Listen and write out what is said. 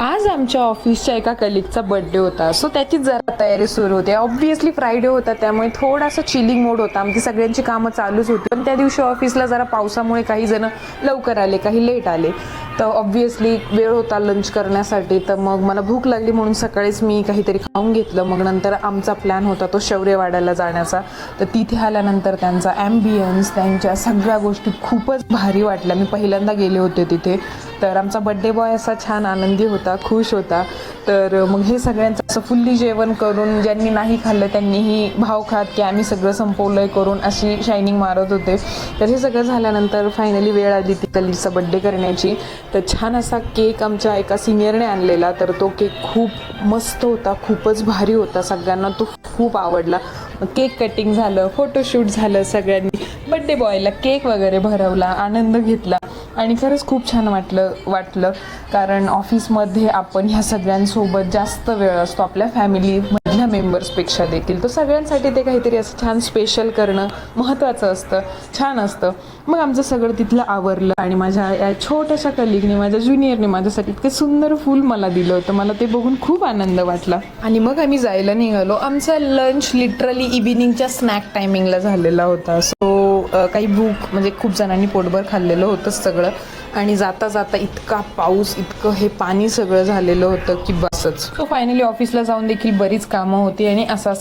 आज आमच्या ऑफिसच्या एका कलिगचा बर्थडे होता, सो त्याचीच जरा तयारी सुरू होती. ऑब्व्हियसली फ्रायडे होता, त्यामुळे थोडासा चिलिंग मोड होता. आमची सगळ्यांची कामं चालूच होती, पण त्या दिवशी ऑफिसला जरा पावसामुळे काही जण लवकर आले, काही लेट आले. तर ऑब्व्हियसली वेळ होता लंच करण्यासाठी. तर मग मला भूक लागली म्हणून सकाळीच मी काहीतरी खाऊन घेतलं. मग नंतर आमचा प्लॅन होता तो शौर्यवाड्याला जाण्याचा. तर तिथे आल्यानंतर त्यांचा ॲम्बियन्स, त्यांच्या सगळ्या गोष्टी खूपच भारी वाटल्या. मी पहिल्यांदा गेले होते तिथे. तर आमचा बड्डे बॉय असा छान आनंदी होता, खुश होता. तर मग हे सगळ्यांचं असं फुल्ली जेवण करून, ज्यांनी नाही खाल्लं त्यांनीही भाव खात की आम्ही सगळं संपवलंय करून अशी शायनिंग मारत होते. तर हे सगळं झाल्यानंतर फायनली वेळ आली ती कलिगचा बड्डे करण्याची. तर छान असा केक आमच्या एका सिनियरने आणलेला. तर तो केक खूप मस्त होता, खूपच भारी होता. सगळ्यांना तो खूप आवडला. केक कटिंग झालं, फोटोशूट झालं, सगळ्यांनी बड्डे बॉयला केक वगैरे भरवला, आनंद घेतला. आणि खरंच खूप छान वाटलं कारण ऑफिसमध्ये आपण ह्या सगळ्यांसोबत जास्त वेळ असतो, आपल्या फॅमिलीमधल्या मेंबर्सपेक्षा देखील. तर सगळ्यांसाठी ते काहीतरी असं छान स्पेशल करणं महत्त्वाचं असतं, छान असतं. मग आमचं सगळं तिथलं आवरलं आणि माझ्या या छोट्याशा कलिगने, माझ्या ज्युनियरने माझ्यासाठी इतके सुंदर फूल मला दिलं होतं. मला ते बघून खूप आनंद वाटला. आणि मग आम्ही जायला निघालो. आमचा लंच लिटरली इव्हिनिंगच्या स्नॅक टायमिंगला झालेला होता. सो काही भूक म्हणजे खूप जणांनी पोटभर खाल्लेलं होतंच सगळं. आणि जाता जाता इतका पाऊस, इतकं हे पाणी सगळं झालेलं होतं की बसच. सो फायनली ऑफिसला जाऊन देखील बरीच कामं होती आणि असं